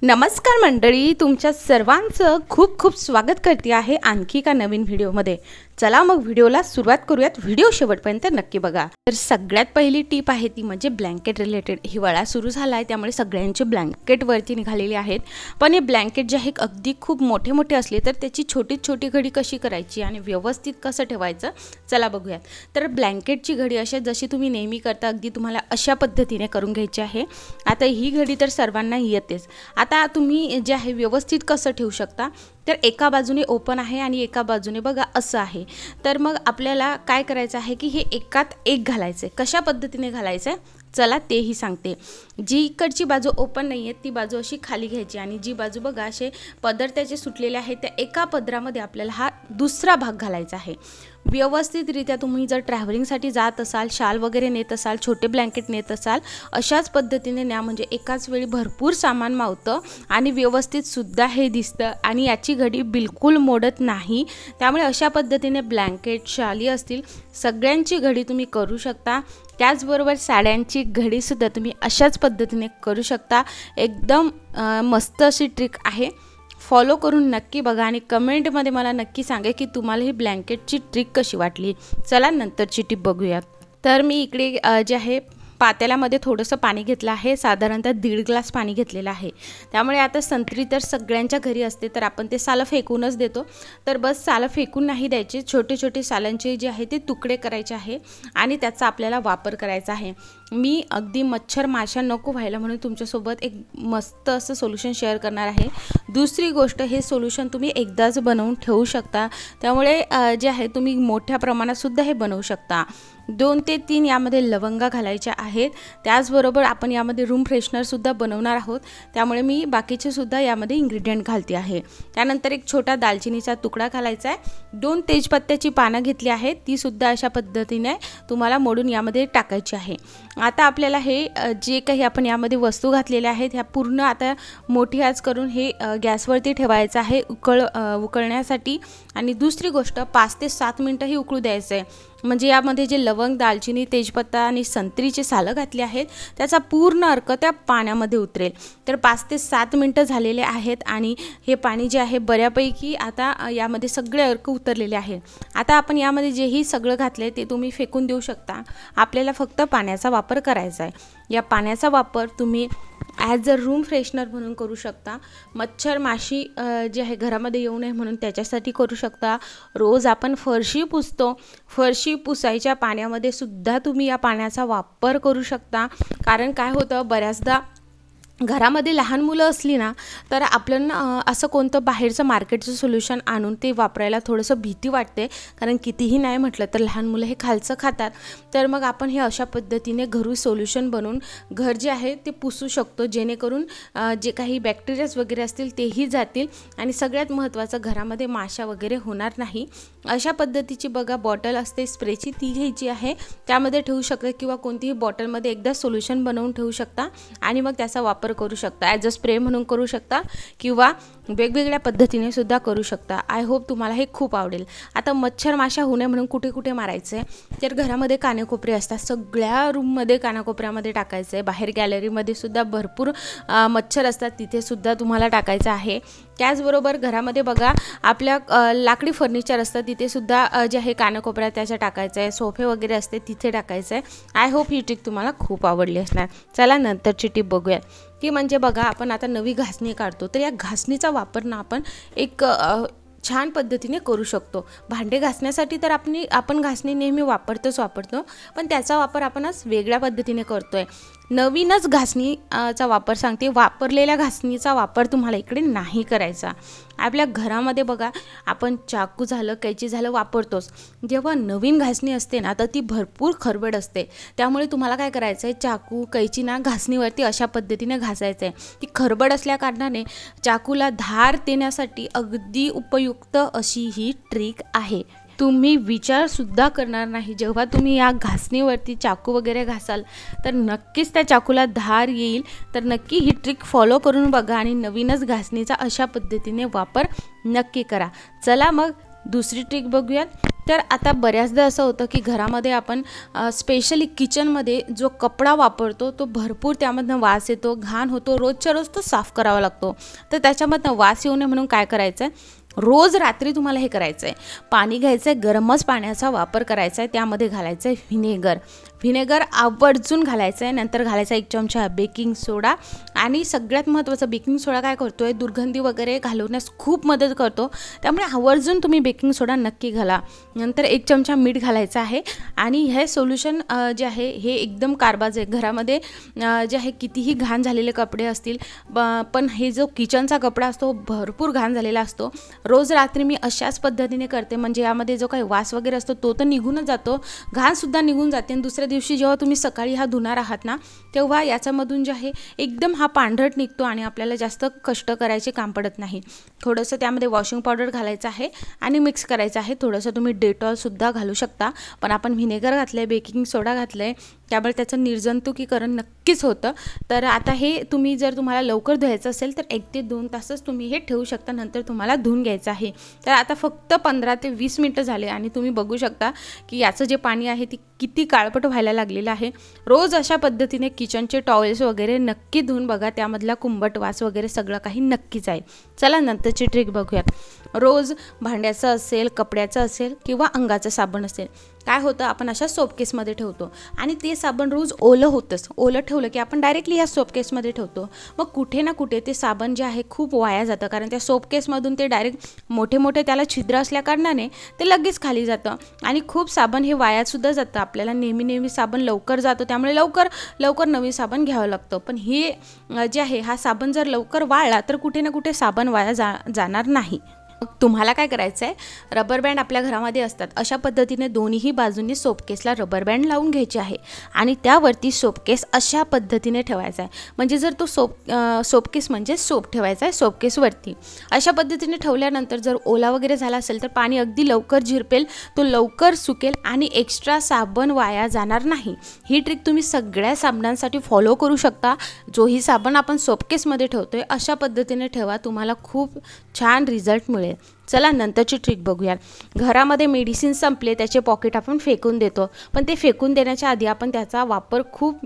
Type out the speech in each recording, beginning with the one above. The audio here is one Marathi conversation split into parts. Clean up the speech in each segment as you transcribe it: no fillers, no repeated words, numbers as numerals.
नमस्कार मंडळी, तुमच्या सर्वांचं खूप खूप स्वागत करते आहे आणखी एका नवीन व्हिडिओमध्ये। चला मग व्हिडिओला सुरुवात करूयात। व्हिडिओ शेवटपर्यंत नक्की बघा। तर सगळ्यात पहिली टिप आहे ती म्हणजे ब्लँकेट रिलेटेड। हिवाळा सुरू झाला आहे त्यामुळे सगळ्यांचे ब्लँकेट वरती निघालेले आहेत, पण हे ब्लँकेट जे आहे अगदी खूप मोठे मोठे असले तर त्याची छोटी छोटी घडी कशी करायची आणि व्यवस्थित कसं ठेवायचं चला बघूयात। तर ब्लँकेटची घडी अशा जशी तुम्ही नेहमी करता अगदी तुम्हाला अशा पद्धतीने करून घ्यायची आहे। आता ही घडी तर सर्वांना येतेच। आता तुम्ही जे आहे व्यवस्थित कसं ठेवू शकता, तर एका बाजूने ओपन आहे आणि एका बाजूने बघा असं आहे। तर मग आपल्याला काय करायचं आहे की हे एकात एक घालायचं आहे। कशा पद्धतीने घालायचं चला तेही सांगते। जी इकडची बाजू ओपन नाही आहे ती बाजू अशी खाली घ्यायची आणि जी बाजू बघा असे पदर त्याचे सुटलेले आहेत त्या एका पदरामध्ये आपल्याला हा दुसरा भाग घालायचा आहे। व्यवस्थितरित्या तुम्ही जर ट्रॅव्हलिंगसाठी जात असाल, शाल वगैरे नेत असाल, छोटे ब्लँकेट नेत असाल, अशाच पद्धतीने न्या, म्हणजे एकाच वेळी भरपूर सामान मावतं आणि व्यवस्थित सुद्धा हे दिसतं आणि याची घडी बिलकुल मोडत नाही। त्यामुळे अशा पद्धतीने ब्लँकेट, शाली असतील सगळ्यांची घडी तुम्ही करू शकता। त्याचबरोबर साड्यांची घडी सुद्धा तुम्ही अशाच पद्धतीने करू शकता। एकदम मस्त अशी ट्रिक आहे, फॉलो करून नक्की बघा आणि कमेंटमध्ये मला नक्की सांगा की तुम्हाला ही ब्लँकेटची ट्रिक कशी वाटली। चला नंतरची टिप बघूयात। तर मी इकडे जे आहे पातेल्यामध्ये थोडंसं पाणी घेतलं आहे, साधारणतः 1.5 ग्लास पाणी घेतलेलं आहे। त्यामुळे आता संत्री तर सगळ्यांच्या घरी असते तर आपण ते सालं फेकूनच देतो, तर बस सालं फेकून नाही द्यायचे, छोटे छोटे सालांचे जे आहे ते तुकडे करायचे आहे आणि त्याचा आपल्याला वापर करायचा आहे। मी अगदी मच्छर माशा नको व्हायला म्हणून तुमच्यासोबत एक मस्त असं सोल्युशन शेअर करणार आहे। दुसरी गोष्ट, हे सोल्युशन तुम्ही एकदाच बनवून ठेवू शकता, त्यामुळे जे आहे तुम्ही मोठ्या प्रमाणात सुद्धा हे बनवू शकता। 2 ते 3 यामध्ये लवंगा घालायच्या आहेत। त्याचबरोबर आपण यामध्ये रूम फ्रेशनर सुद्धा बनवणार आहोत, त्यामुळे मी बाकीचे सुद्धा यामध्ये इन्ग्रेडियंट घालते आहे। त्यानंतर एक छोटा दालचिनीचा तुकडा घालायचा आहे। 2 तेजपत्त्याची पानं घेतली आहेत, ती सुद्धा अशा पद्धतीने तुम्हाला मोडून यामध्ये टाकायची आहे। आता आपल्याला हे जे काही आपण यामध्ये वस्तू घातलेल्या आहेत ह्या पूर्ण आता मोठी आच करून हे गॅसवरती ठेवायचं आहे उकळण्यासाठी। आणि दुसरी गोष्ट 5 ते 7 मिनिटं ही उकळू द्यायचं आहे, म्हणजे यामध्ये जे लवंग, दालचिनी, तेजपत्ता आणि संत्रीचे सालं घातले आहेत त्याचा पूर्ण अर्क त्या पाण्यामध्ये उतरेल। तर 5 ते 7 मिनिटं झालेले आहेत आणि हे पाणी जे आहे बऱ्यापैकी आता यामध्ये सगळे अर्क उतरलेले आहेत। आता आपण यामध्ये जेही सगळं घातले ते तुम्ही फेकून देऊ शकता, आपल्याला फक्त पाण्याचा वापर करायचा आहे। या पाण्याचा वापर तुम्ही ॲज अ रूम फ्रेशनर म्हणून करू शकता, मच्छर माशी जे आहे घरामध्ये येऊ नये म्हणून त्याच्यासाठी करू शकता। रोज आपण फरशी पुसतो, फरशी पुसायच्या पाण्यामध्ये सुद्धा तुम्ही या पाण्याचा वापर करू शकता। कारण काय होतं, बऱ्याचदा घरामध्ये लहान मुलं असली ना तर आपल्याला असं कोणतं बाहेरचं मार्केटचं सोल्युशन आणून ते वापरायला थोडंसं भीती वाटते, कारण कितीही नाही म्हटलं तर लहान मुलं हे खालचं खातात। तर मग आपण हे अशा पद्धतीने घरी सोल्युशन बनवून घर जे आहे ते पुसू शकतो, जेणेकरून जे काही बॅक्टेरियाज वगैरे असतील तेही जातील आणि सगळ्यात महत्त्वाचं घरामध्ये माशा वगैरे होणार नाही। अशा पद्धतीची बघा बॉटल असते स्प्रेची, ती घ्यायची आहे, त्यामध्ये ठेवू शकता किंवा कोणतीही बॉटलमध्ये एकदा सोल्युशन बनवून ठेवू शकता आणि मग त्याचा वापर करू शकता। ॲज अ स्प्रे म्हणून करू शकता किंवा वेगवेगळ्या पद्धतीने सुद्धा करू शकता। आय होप तुम्हाला हे खूप आवडेल। आता मच्छर माशा होऊ नये म्हणून कुठे कुठे मारायचे, तर घरामध्ये कानेकोपरे असतात, सगळ्या रूममध्ये कानाकोपऱ्यामध्ये टाकायचं आहे। बाहेर गॅलरीमध्ये सुद्धा भरपूर मच्छर असतात, तिथे सुद्धा तुम्हाला टाकायचं आहे। त्याचबरोबर घरामध्ये बघा आपल्या लाकडी फर्निचर असतं, तिथे सुद्धा जे आहे कानाकोपऱ्यात त्याच्या टाकायचं आहे, सोफे वगैरे असते तिथे टाकायचं आहे। आय होप ही ट्रिक तुम्हाला खूप आवडली असणार। चला नंतरची टिप बघूयात, की म्हणजे बघा आपण आता नवी घासणी काढतो, तर या घासणीचा वापर ना आपण एक छान पद्धतीने करू शकतो। भांडे घासण्यासाठी तर आपण घासणी नेहमी वापरतो, पण त्याचा वापर आपण आज वेगळ्या पद्धतीने करतोय। नवीनच घासणीचा वापर सांगते, वापरलेल्या घासणीचा वापर तुम्हाला इकडे नाही करायचा। आपल्या घरामध्ये बघा आपण चाकू झालं, कैची झालं वापरतोच, जेव्हा नवीन घासणी असते ना तर ती भरपूर खरबड असते, त्यामुळे तुम्हाला काय करायचं आहे, चाकू कैची ना घासणीवरती अशा पद्धतीने घासायचं आहे। ती खरबड असल्या कारणाने चाकूला धार देण्यासाठी अगदी उपयुक्त अशी ही ट्रिक आहे। तुम्ही विचार सुद्धा करणार नाही, जेव्हा तुम्ही या घासणीवरती चाकू वगैरे घासाल तर नक्कीच त्या चाकूला धार येईल। तर नक्की ही ट्रिक फॉलो करून बघा आणि नवीनच घासणीचा अशा पद्धतीने वापर नक्की करा। चला मग दुसरी ट्रिक बघूयात। तर आता बऱ्याचदा असं होतं की घरामध्ये आपण स्पेशली किचनमध्ये जो कपडा वापरतो तो भरपूर त्यामधनं वास येतो, घाण होतो, रोजच्या रोज तो साफ करावा लागतो. तर त्याच्यामधनं वास येऊ नये म्हणून काय करायचं आहे, रोज रात्री तुम्हाला हे करायचं आहे, पाणी घ्यायचं आहे, गरमच पाण्याचा वापर करायचा आहे, त्यामध्ये घालायचं आहे व्हिनेगर आवर्जून घालायचं आहे. नंतर घालायचा 1 चमचा बेकिंग सोडा आणि सगळ्यात महत्त्वाचं बेकिंग सोडा काय करतो आहे, दुर्गंधी वगैरे घालवण्यास खूप मदत करतो, त्यामुळे आवर्जून तुम्ही बेकिंग सोडा नक्की घाला. नंतर 1 चमचा मीठ घालायचं आहे आणि हे सोल्युशन जे आहे हे एकदम कारबाज आहे. घरामध्ये जे आहे कितीही घाण झालेले कपडे असतील पण हे जो किचनचा कपडा असतो भरपूर घाण झालेला असतो. रोज रात्री मी अशाच पद्धतीने करते, म्हणजे यामध्ये जो काही वास वगैरे असतो तो तर निघूनच जातो, घाणसुद्धा निघून जाते आणि दुसऱ्या दिवशी जेव्हा तुम्ही सकाळी हा धुणार आहात ना, तेव्हा याच्यामधून जे आहे एकदम हा पांढरट निघतो आणि आपल्याला जास्त कष्ट करायचे काम पडत नाही. थोडंसं त्यामध्ये वॉशिंग पावडर घालायचं आहे आणि मिक्स करायचं आहे. थोडंसं तुम्ही डेटॉलसुद्धा घालू शकता, पण आपण व्हिनेगर घातलं आहे, बेकिंग सोडा घातलं आहे, त्यामुळे त्याचं निर्जंतुकीकरण नक्कीच होतं. तर आता हे तुम्ही जर तुम्हाला लवकर धुवायचं असेल तर 1 ते 2 तासच तुम्ही हे ठेवू शकता, नंतर तुम्हाला धुवून घ्यायचं आहे. तर आता फक्त 15 ते 20 मिनटं झाले आणि तुम्ही बघू शकता की याचं जे पाणी आहे ती किती काळपट व्हायला लागलेलं आहे. रोज अशा पद्धतीने किचनचे टॉवेल्स वगैरे नक्की धुवून बघा, त्यामधला कुंभट वास वगैरे सगळं काही नक्कीच आहे. चला नंतरची ट्रिक बघूयात. रोज भांड्याचं असेल, कपड्याचं असेल किंवा अंगाचं साबण असेल, काय होतं आपण अशा सोप केसमध्ये ठेवतो आणि ते साबण रोज ओलं होतंच. ओलं ठेवलं की आपण डायरेक्टली ह्या सोप केसमध्ये ठेवतो, मग कुठे ना कुठे ते साबण जे आहे खूप वाया जातं, कारण त्या सोप केसमधून ते डायरेक्ट मोठे त्याला छिद्र असल्याकारणाने ते लगेच खाली जातं आणि खूप साबण हे वायासुद्धा जातं. आपल्याला नेहमी साबण लवकर जातो, त्यामुळे लवकर नवीन साबण घ्यावं लागतं. पण हे जे आहे हा साबण जर लवकर वाळला तर कुठे ना कुठे साबण वाया जाणार नाही. तुम्हाला काय करायचं आहे, रबर बँड आपल्या घरामध्ये असतात, अशा पद्धतीने दोन्ही बाजूंनी सोपकेसला रबर बँड लावून घ्यायची आहे आणि त्यावरती सोपकेस अशा पद्धतीने ठेवायचा आहे. म्हणजे जर तो सोपकेस म्हणजे सोप ठेवायचा आहे सोपकेसवरती. अशा पद्धतीने ठेवल्यानंतर जर ओला वगैरे झाला असेल तर पाणी अगदी लवकर झिरपेल, तो लवकर सुकेल आणि एक्स्ट्रा साबण वाया जाणार नाही. ही ट्रिक तुम्ही सगळ्या साबणांसाठी फॉलो करू शकता. जोही साबण आपण सोपकेसमध्ये ठेवतोय अशा पद्धतीने ठेवा, तुम्हाला खूप छान रिझल्ट मिळेल. चला नंतरची ट्रिक बघूया. घरामध्ये मेडिसिन संपले, त्याचे पॉकेट आपण फेकून देतो, पण ते फेकून देण्याच्या आधी आपण त्याचा वापर खूप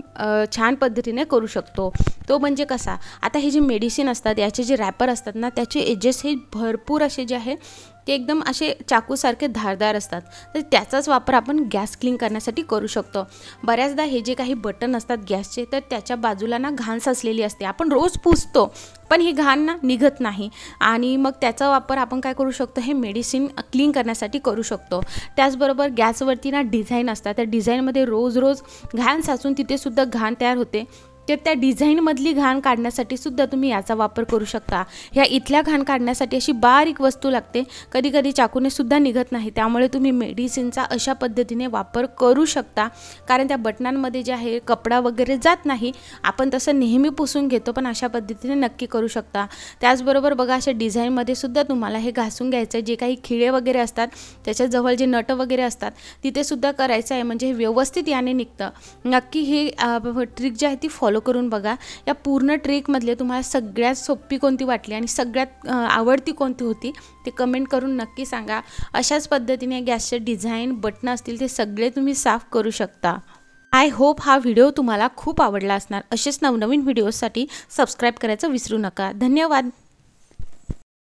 छान पद्धतीने करू शकतो. तो म्हणजे कसा, आता हे जे मेडिसिन असतात याचे जे रॅपर असतात ना, त्याचे एजेस हे भरपूर असे जे आहे ते एकदम असे चाकूसारखे धारदार असतात, तर त्याचाच वापर आपण गॅस क्लीन करण्यासाठी करू शकतो. बऱ्याचदा हे जे काही बटन असतात गॅसचे, तर त्याच्या बाजूला ना घाण साचलेली असते, आपण रोज पुसतो पण ही घाण ना निघत नाही आणि मग त्याचा वापर आपण काय करू शकतो, हे मेडिसिन क्लीन करण्यासाठी करू शकतो. त्याचबरोबर गॅसवरती ना डिझाईन असतात, त्या डिझाईनमध्ये रोज घाण साचून तिथेसुद्धा घाण तयार होते, तर त्या डिझाईनमधली घाण काढण्यासाठी सुद्धा तुम्ही याचा वापर करू शकता. ह्या इथल्या घाण काढण्यासाठी अशी बारीक वस्तू लागते, कधी चाकूने सुद्धा निघत नाही, त्यामुळे तुम्ही मेडिसिनचा अशा पद्धतीने वापर करू शकता. कारण त्या बटनांमध्ये जे आहे कपडा वगैरे जात नाही, आपण तसं नेहमी पुसून घेतो, पण अशा पद्धतीने नक्की करू शकता. त्याचबरोबर बघा अशा डिझाईनमध्ये सुद्धा तुम्हाला हे घासून घ्यायचं आहे. जे काही खिळे वगैरे असतात त्याच्याजवळ जे नट वगैरे असतात तिथे सुद्धा करायचं आहे, म्हणजे हे व्यवस्थित याने निघतं. नक्की ही ट्रिक जी आहे ती फॉलो करून बघा. या पूर्ण ट्रिकमधले तुम्हाला सगळ्यात सोपी कोणती वाटली आणि सगळ्यात आवडती कोणती होती ते कमेंट करून नक्की सांगा. अशाच पद्धतीने गॅसचे डिझाईन बटन असतील ते सगळे तुम्ही साफ करू शकता. आय होप हा व्हिडिओ तुम्हाला खूप आवडला असणार. असेच नवनवीन व्हिडिओसाठी सबस्क्राईब करायचं विसरू नका. धन्यवाद.